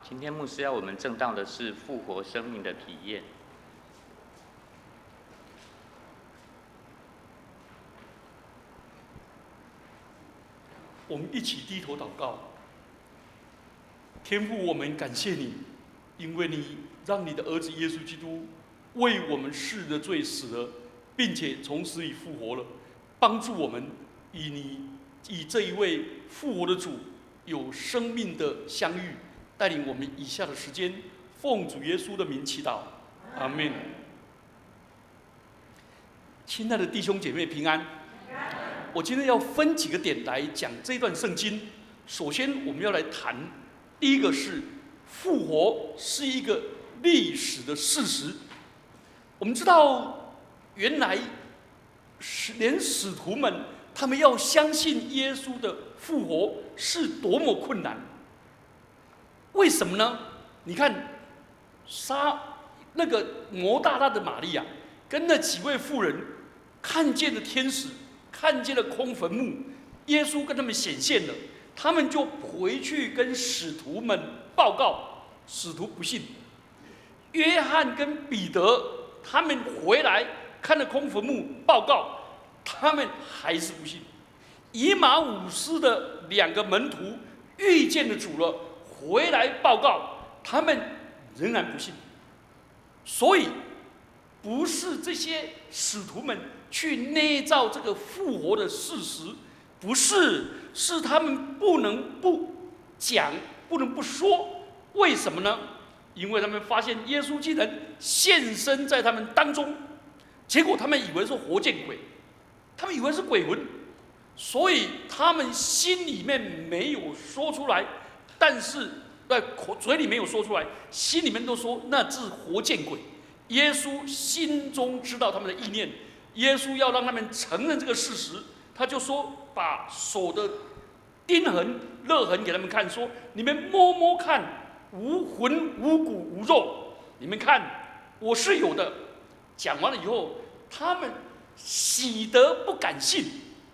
今天牧师要我们证道的是复活生命的体验。我们一起低头祷告。天父，我们感谢你，因为你让你的儿子耶稣基督为我们世的罪死了，并且从死里复活了，帮助我们与这一位复活的主有生命的相遇，带领我们以下的时间，奉主耶稣的名祈祷，阿们。亲爱的弟兄姐妹平安。我今天要分几个点来讲这段圣经。首先，我们要来谈第一个是复活是一个历史的事实。我们知道，原来连使徒们他们要相信耶稣的复活是多么困难。为什么呢？你看，那个摩大拉的玛利亚跟那几位妇人看见了天使，看见了空坟墓，耶稣跟他们显现了，他们就回去跟使徒们报告，使徒不信。约翰跟彼得他们回来看了空坟墓，报告，他们还是不信。以马忤斯的2个门徒遇见了主了，回来报告，他们仍然不信。所以不是这些使徒们去捏造这个复活的事实，不是，是他们不能不讲，不能不说。为什么呢？因为他们发现耶稣竟然现身在他们当中，结果他们以为是活见鬼，他们以为是鬼魂，所以他们心里面没有说出来，但是在嘴里没有说出来，心里面都说那是活见鬼。耶稣心中知道他们的意念，耶稣要让他们承认这个事实，他就说把手的钉痕、勒痕给他们看，说你们摸摸看，无魂无骨无肉，你们看我是有的。讲完了以后，他们喜得不敢信，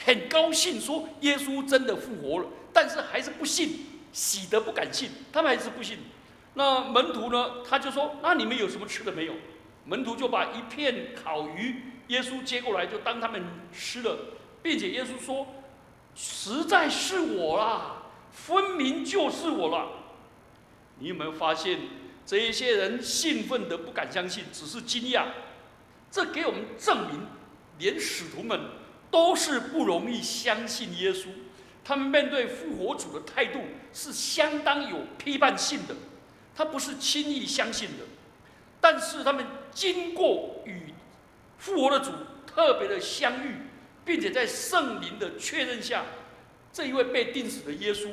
很高兴说耶稣真的复活了，但是还是不信，喜得不敢信，他们还是不信。那门徒呢，他就说那你们有什么吃的没有？门徒就把一片烤鱼，耶稣接过来就当他们吃了，并且耶稣说实在是我啦，分明就是我啦。你有没有发现这一些人兴奋的不敢相信，只是惊讶？这给我们证明，连使徒们都是不容易相信耶稣，他们面对复活主的态度是相当有批判性的，他不是轻易相信的。但是他们经过与复活的主特别的相遇，并且在圣灵的确认下，这一位被钉死的耶稣，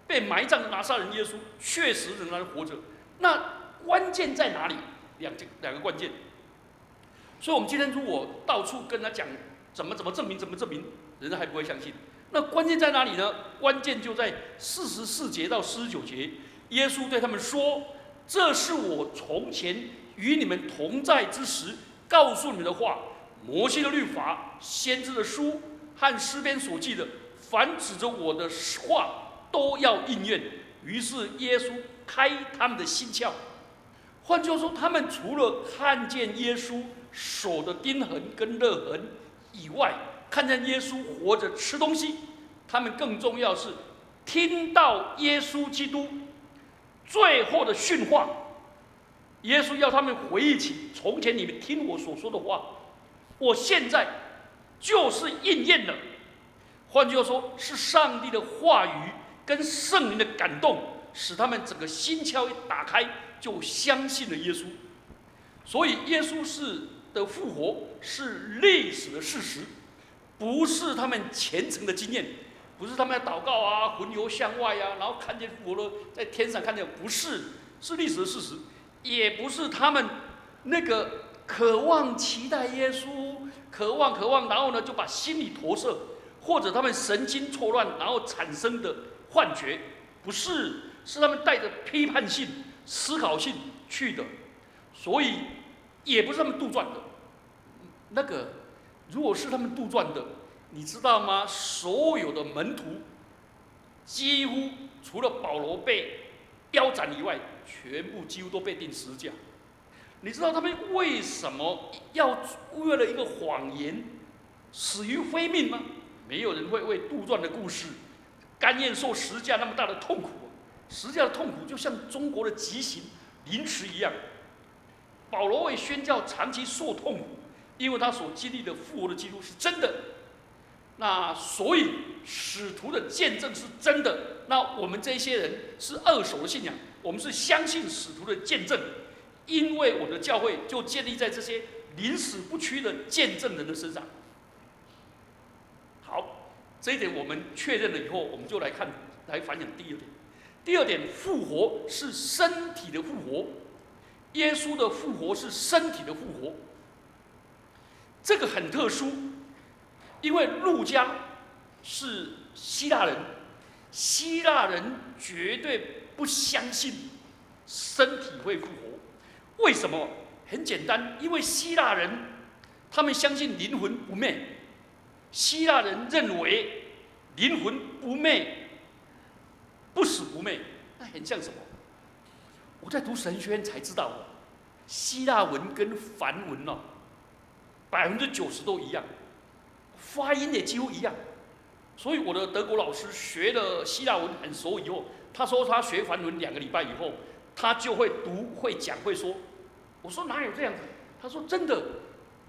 被埋葬的拿撒勒人耶稣，确实仍然活着。那关键在哪里？两个关键。所以我们今天如果到处跟他讲怎么证明，人家还不会相信。那关键在哪里呢？关键就在44节到49节，耶稣对他们说：“这是我从前与你们同在之时告诉你们的话，摩西的律法、先知的书和诗篇所记的，凡指着我的话都要应验。”于是耶稣开他们的心窍。换句话说，他们除了看见耶稣手的钉痕跟勒痕以外，看见耶稣活着吃东西，他们更重要是听到耶稣基督最后的训话。耶稣要他们回忆起从前你们听我所说的话，我现在就是应验了。换句话说，是上帝的话语跟圣灵的感动，使他们整个心窍一打开，就相信了耶稣。所以耶稣的复活是历史的事实，不是他们虔诚的经验，不是他们要祷告啊、魂游向外啊，然后看见复活了，在天上看见，不是，是历史的事实。也不是他们那个渴望期待耶稣，渴望，然后呢就把心理投射，或者他们神经错乱，然后产生的幻觉，不是，是他们带着批判性、思考性去的，所以也不是他们杜撰的。那个如果是他们杜撰的，你知道吗？所有的门徒几乎除了保罗被腰斩以外，全部几乎都被钉十字架。你知道他们为什么要为了一个谎言死于非命吗？没有人会为杜撰的故事甘愿受十字架那么大的痛苦。十字架的痛苦就像中国的极刑凌迟一样。保罗为宣教长期受痛苦，因为他所经历的复活的基督是真的。那所以使徒的见证是真的。那我们这些人是二手的信仰，我们是相信使徒的见证，因为我的教会就建立在这些临死不屈的见证人的身上。好，这一点我们确认了以后，我们就来反省第二点。第二点，复活是身体的复活，耶稣的复活是身体的复活。这个很特殊，因为路加是希腊人，希腊人绝对不相信身体会复活。为什么？很简单，因为希腊人他们相信灵魂不灭，希腊人认为灵魂不灭，不死不灭。那很像什么？我在读神学院才知道，希腊文跟梵文90%都一样，发音也几乎一样。所以我的德国老师学了希腊文很熟以后，他说他学梵文2个礼拜以后，他就会读、会讲、会说。我说哪有这样子？他说真的，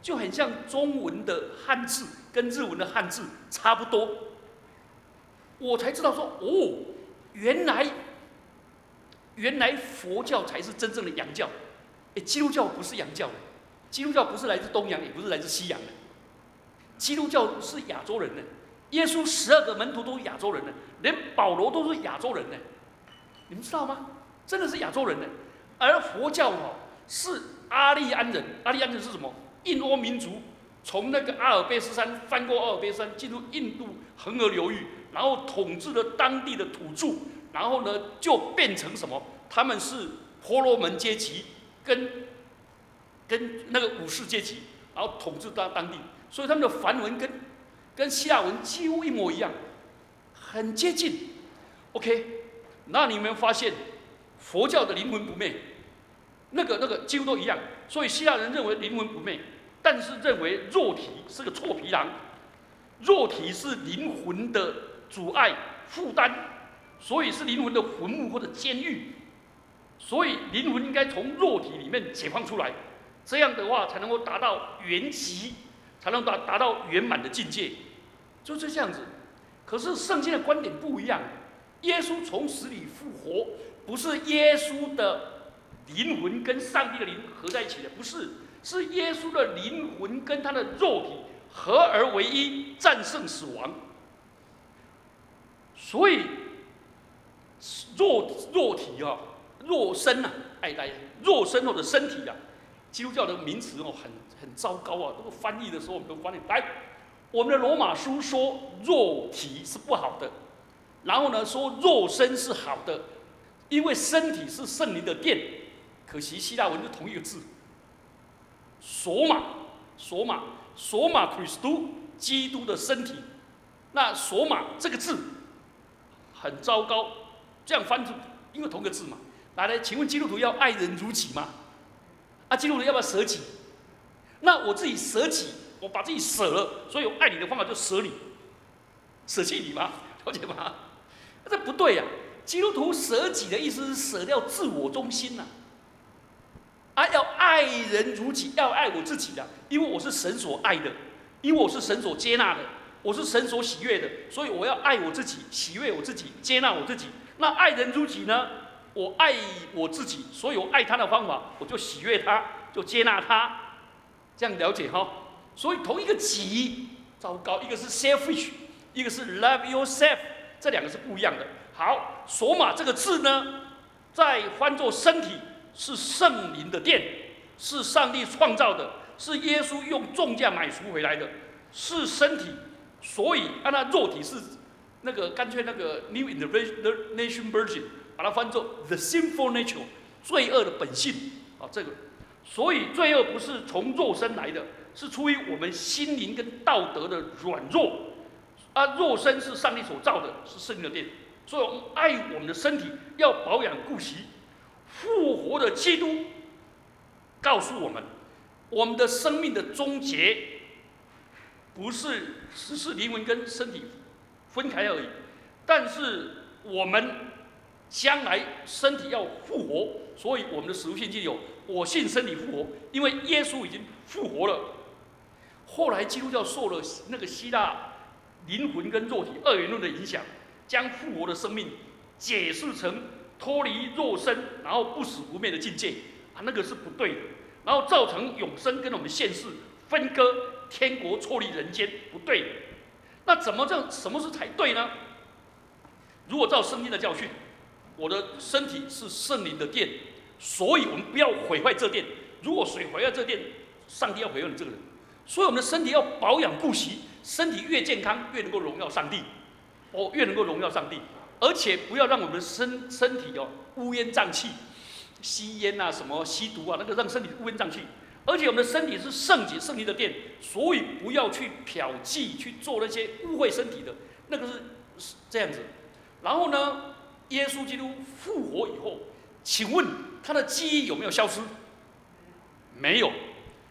就很像中文的汉字跟日文的汉字差不多。我才知道说原来佛教才是真正的洋教，基督教不是洋教的，基督教不是来自东洋，也不是来自西洋的，基督教是亚洲人的。耶稣12个门徒都是亚洲人的，连保罗都是亚洲人的，你们知道吗？真的是亚洲人的。而佛教是阿利安人，阿利安人是什么？印欧民族从那个阿尔卑斯山翻过阿尔卑斯山，进入印度恒河流域，然后统治了当地的土著，然后呢就变成什么？他们是婆罗门阶级跟那个武士阶级，然后统治到当地，所以他们的梵文跟希腊文几乎一模一样，很接近。OK， 那你们发现佛教的灵魂不灭，那个几乎都一样。所以希腊人认为灵魂不灭，但是认为肉体是个臭皮囊，肉体是灵魂的阻碍负担，所以是灵魂的坟墓或者监狱。所以灵魂应该从肉体里面解放出来，这样的话才能够达到圆寂，才能达到圆满的境界，就是这样子。可是圣经的观点不一样，耶稣从死里复活，不是耶稣的灵魂跟上帝的灵合在一起的，不是，是耶稣的灵魂跟他的肉体合而为一，战胜死亡。所以肉体肉身肉身或者身体基督教的名词很糟糕啊！这个翻译的时候我们都翻译来，我们的罗马书说肉体是不好的，然后呢说肉身是好的，因为身体是圣灵的殿。可惜希腊文是同一个字，索马 Christou， 基督的身体。那索马这个字很糟糕，这样翻出，因为同个字嘛。来，请问基督徒要爱人如己吗？基督徒要不要舍己？那我自己舍己，我把自己舍了，所以我爱你的方法就舍你，舍弃你吗？了解吗？这不对呀！基督徒舍己的意思是舍掉自我中心要爱人如己，要爱我自己的，因为我是神所爱的，因为我是神所接纳的，我是神所喜悦的，所以我要爱我自己，喜悦我自己，接纳我自己。那爱人如己呢？我爱我自己，所以我爱他的方法，我就喜悦他，就接纳他，这样了解哈？所以同一个己，糟糕，一个是 selfish， 一个是 love yourself， 这两个是不一样的。好，索马这个字呢，再翻作身体，是圣灵的殿，是上帝创造的，是耶稣用重价买赎回来的，是身体。所以那肉体是那个干脆那个 New International Version。把它翻作 the sinful nature， 罪恶的本性这个，所以罪恶不是从肉身来的，是出于我们心灵跟道德的软弱。肉身是上帝所造的，是圣灵的殿。所以我们爱我们的身体，要保养顾惜。复活的基督告诉我们，我们的生命的终结不是只是灵魂跟身体分开而已，但是我们将来身体要复活，所以我们的使徒信经有我信身体复活，因为耶稣已经复活了。后来基督教受了那个希腊灵魂跟肉体二元论的影响，将复活的生命解释成脱离肉身，然后不死不灭的境界那个是不对的，然后造成永生跟我们现世分割，天国错立人间，不对的。那怎么这样？什么是才对呢？如果照圣经的教训，我的身体是圣灵的殿，所以我们不要毁坏这殿。如果谁毁坏这殿，上帝要毁坏你这个人。所以我们的身体要保养顾惜，身体越健康，越能够荣耀上帝，越能够荣耀上帝。而且不要让我们的身体乌烟瘴气，吸烟啊、什么吸毒啊，那个让身体乌烟瘴气。而且我们的身体是圣洁、圣灵的殿，所以不要去嫖妓，去做那些污秽身体的，那个是这样子。然后呢，耶稣基督复活以后，请问他的记忆有没有消失？没有，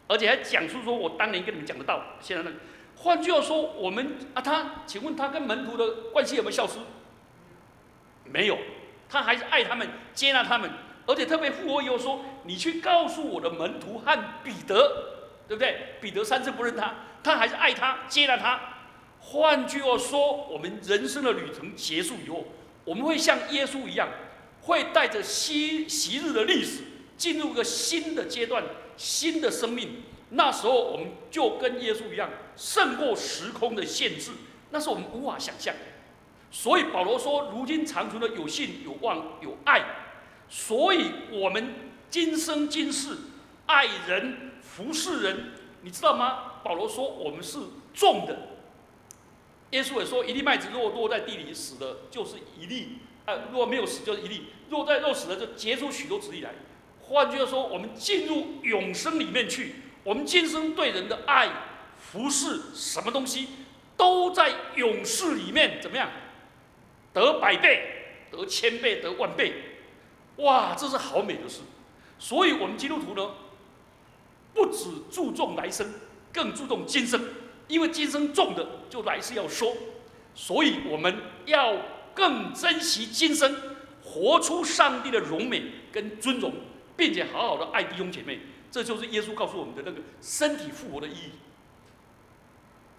而且还讲述说我当年跟你们讲得到，现在那个。换句话说，我们请问他跟门徒的关系有没有消失？没有，他还是爱他们，接纳他们。而且特别复活以后说：“你去告诉我的门徒和彼得，对不对？彼得3次不认他，他还是爱他，接纳他。换句话说，我们人生的旅程结束以后，我们会像耶稣一样，会带着昔日的历史，进入一个新的阶段、新的生命。那时候我们就跟耶稣一样，胜过时空的限制，那是我们无法想象的。所以保罗说：如今长存的有信、有望、有爱。”所以，我们今生今世爱人、服侍人，你知道吗？保罗说我们是种的。耶稣也说，一粒麦子若落在地里死了，就是一粒；若没有死，就是一粒；若在肉死了，就结出许多子粒来。换句话说，我们进入永生里面去，我们今生对人的爱、服侍，什么东西都在永世里面怎么样？得100倍，得1000倍，得10000倍。哇，这是好美的事！所以，我们基督徒呢，不只注重来生，更注重今生，因为今生种的，就来世要收。所以，我们要更珍惜今生，活出上帝的荣美跟尊荣，并且好好的爱弟兄姐妹。这就是耶稣告诉我们的那个身体复活的意义。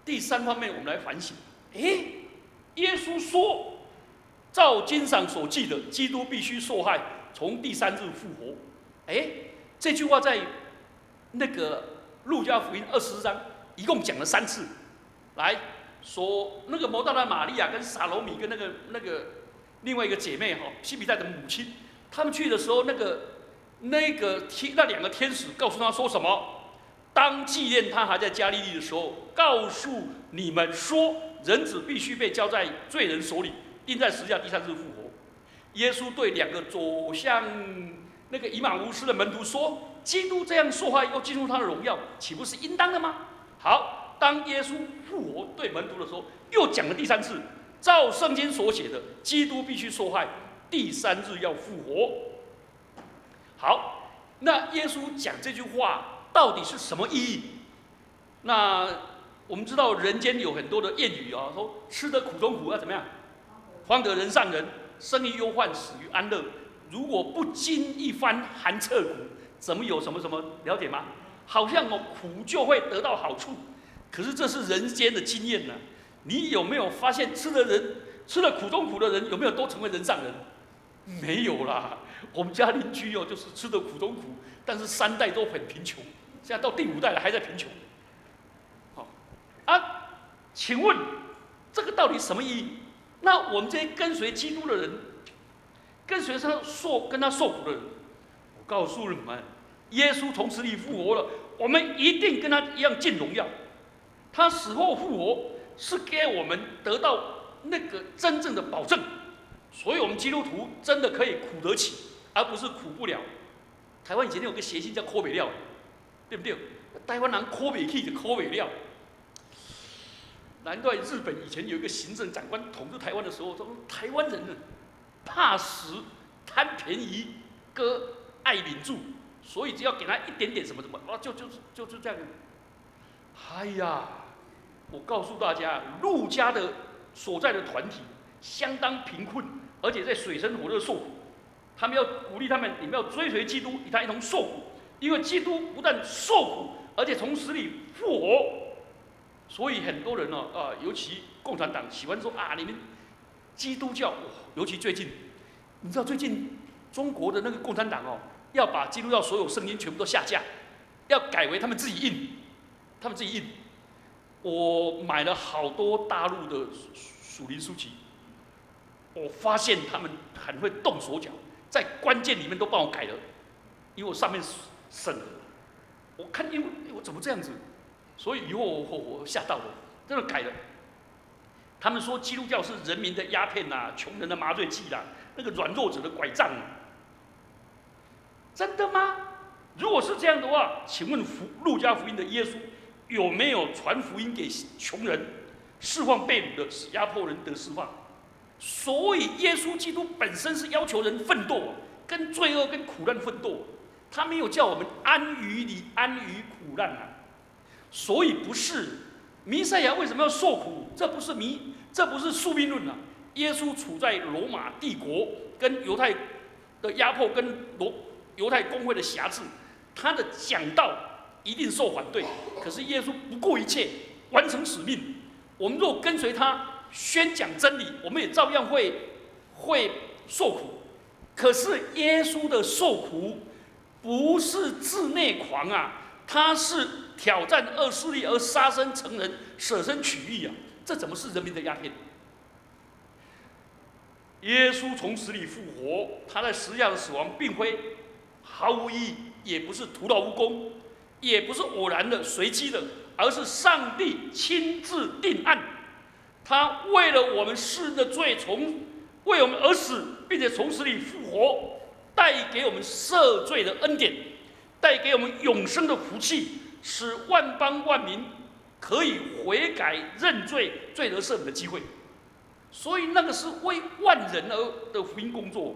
第3方面，我们来反省：耶稣说，照经上所记的，基督必须受害，从第3日复活。这句话在那个路加福音24章一共讲了3次，来说那个摩大拉玛利亚跟撒罗米跟那个另外一个姐妹西比泰的母亲，他们去的时候，那2个天使告诉他说什么？当纪念他还在加利利的时候，告诉你们说，人子必须被交在罪人手里，钉在十字架，第3日复活。耶稣对2个走向那个以马忤斯的门徒说：“基督这样受害，又进入他的荣耀，岂不是应当的吗？”好，当耶稣复活对门徒的时候，又讲了第3次，照圣经所写的，基督必须受害，第3日要复活。好，那耶稣讲这句话到底是什么意义？那我们知道人间有很多的谚语说吃得苦中苦要怎么样？方得人上人，生于忧患，死于安乐。如果不经一番寒彻骨，怎么有什么什么？了解吗？好像苦就会得到好处，可是这是人间的经验呢。你有没有发现，吃了苦中苦的人，有没有都成为人上人？没有啦。我们家邻居就是吃得苦中苦，但是3代都很贫穷，现在到第5代了还在贫穷。请问这个到底什么意义？那我们这些跟随基督的人，跟随他跟他受苦的人，我告诉你们，耶稣从死里复活了，我们一定跟他一样进荣耀。他死后复活是给我们得到那个真正的保证，所以我们基督徒真的可以苦得起，而不是苦不了。台湾以前有个谐星叫苦不了，对不对？台湾人苦不起就苦不了。难怪日本以前有一个行政长官统治台湾的时候，他说台湾人呢怕死、贪便宜、割爱领住，所以只要给他一点点什么什么，就是这样。哎呀，我告诉大家，陆家的所在的团体相当贫困，而且在水深火热受苦。他们要鼓励他们，你们要追随基督，与他一同受苦，因为基督不但受苦，而且从死里复活。所以很多人尤其共产党喜欢说啊，你们基督教，尤其最近，你知道最近中国的那个共产党要把基督教所有圣经全部都下架，要改为他们自己印，我买了好多大陆的属灵书籍，我发现他们很会动手脚，在关键里面都帮我改了，因为我上面审核，我看因为我怎么这样子，所以以后我吓到了，真的改了。他们说基督教是人民的鸦片啊，穷人的麻醉剂啦，那个软弱者的拐杖啊，真的吗？如果是这样的话，请问路加福音的耶稣有没有传福音给穷人，释放被掳的，使压迫人得释放？所以耶稣基督本身是要求人奋斗，跟罪恶、跟苦难奋斗，他没有叫我们安于苦难啊。所以不是弥赛亚为什么要受苦？这不是宿命论啊！耶稣处在罗马帝国跟犹太的压迫，跟犹太公会的辖制，他的讲道一定受反对。可是耶稣不顾一切完成使命。我们若跟随他宣讲真理，我们也照样会受苦。可是耶稣的受苦不是自内狂啊，他是挑战恶势力而杀身成仁，舍身取义啊！这怎么是人民的鸦片？耶稣从死里复活，他在十字架的死亡并非毫无意义，也不是徒劳无功，也不是偶然的、随机的，而是上帝亲自定案。他为了我们世人的罪，为我们而死，并且从死里复活，带给我们赦罪的恩典，带给我们永生的福气，使万邦万民可以悔改认罪，罪得赦免的机会。所以那个是为万人而的福音工作。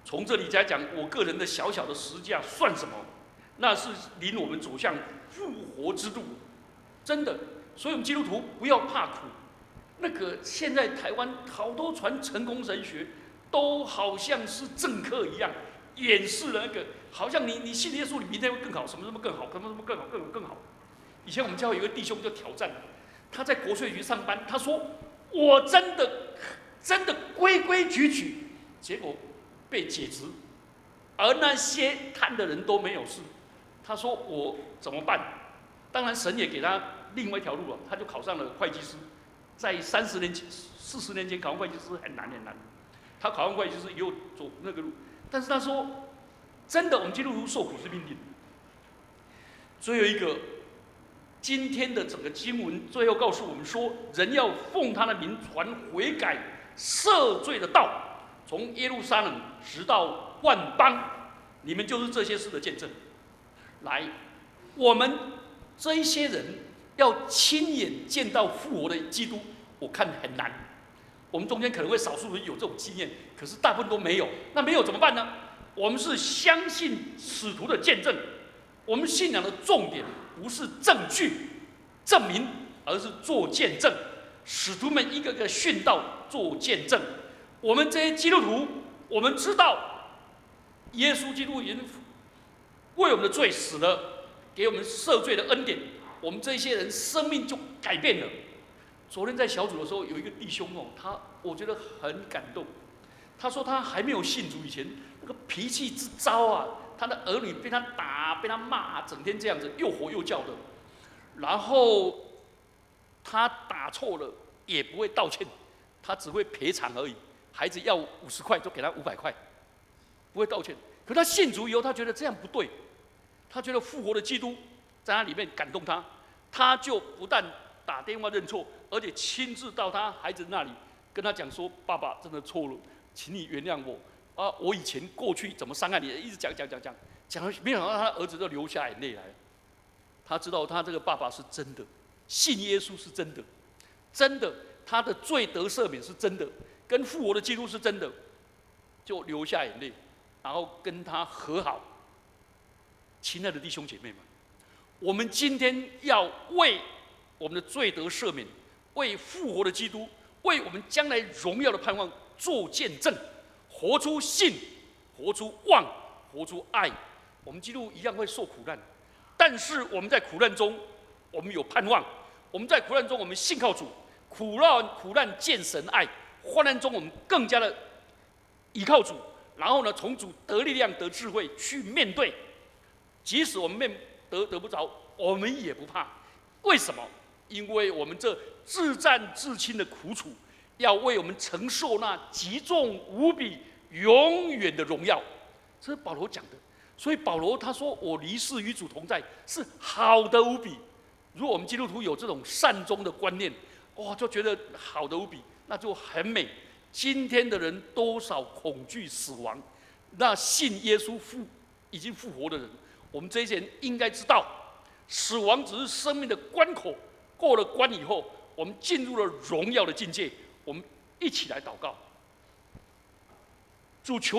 从这里来讲，我个人的小小的十字架算什么？那是领我们走向复活之路，真的。所以我们基督徒不要怕苦。那个现在台湾好多传成功神学，都好像是政客一样，掩饰了那个，好像你信耶稣，你明天会更好，什么更好，什么更好，更好。以前我们教会有一个弟兄就挑战，他在国税局上班，他说我真的规规矩矩，结果被解职，而那些贪的人都没有事。他说我怎么办？当然神也给他另外一条路了，他就考上了会计师。在40年前考上会计师很难。他考上会计师以后走那个路，但是他说真的，我们基督徒受苦是命定。最后一个，今天的整个经文最后告诉我们说，人要奉他的名传悔改赦罪的道，从耶路撒冷直到万邦，你们就是这些事的见证。来，我们这一些人要亲眼见到复活的基督，我看很难。我们中间可能会少数人有这种经验，可是大部分都没有。那没有怎么办呢？我们是相信使徒的见证。我们信仰的重点不是证据、证明，而是做见证。使徒们一个个殉道做见证。我们这些基督徒，我们知道耶稣基督已经为我们的罪死了，给我们赦罪的恩典。我们这些人生命就改变了。昨天在小组的时候，有一个弟兄我觉得很感动。他说他还没有信主以前，那个脾气之糟啊，他的儿女被他打、被他骂，整天这样子又吼又叫的。然后他打错了也不会道歉，他只会赔偿而已。孩子要50块就给他500块，不会道歉。可他信主以后，他觉得这样不对，他觉得复活的基督在他里面感动他，他就不但打电话认错，而且亲自到他孩子那里跟他讲说：“爸爸真的错了，请你原谅我啊！我以前过去怎么伤害你？”一直讲，没想到他儿子就流下眼泪来了。他知道他这个爸爸是真的信耶稣是真的，真的他的罪得赦免是真的，跟复活的基督是真的，就流下眼泪，然后跟他和好。亲爱的弟兄姐妹们，我们今天要为我们的罪得赦免，为复活的基督，为我们将来荣耀的盼望做见证，活出信，活出望，活出爱。我们基督一样会受苦难，但是我们在苦难中，我们有盼望；我们在苦难中，我们信靠主；苦难见神爱，患难中我们更加的依靠主，然后呢，从主得力量、得智慧去面对。即使我们得不着，我们也不怕。为什么？因为我们这自战自亲的苦楚，要为我们承受那极重无比、永远的荣耀。这是保罗讲的。所以保罗他说：“我离世与主同在，是好的无比。”如果我们基督徒有这种善终的观念，哇，就觉得好的无比，那就很美。今天的人多少恐惧死亡，那信耶稣已经复活的人，我们这些人应该知道，死亡只是生命的关口，过了关以后，我们进入了荣耀的境界。我们一起来祷告，主求。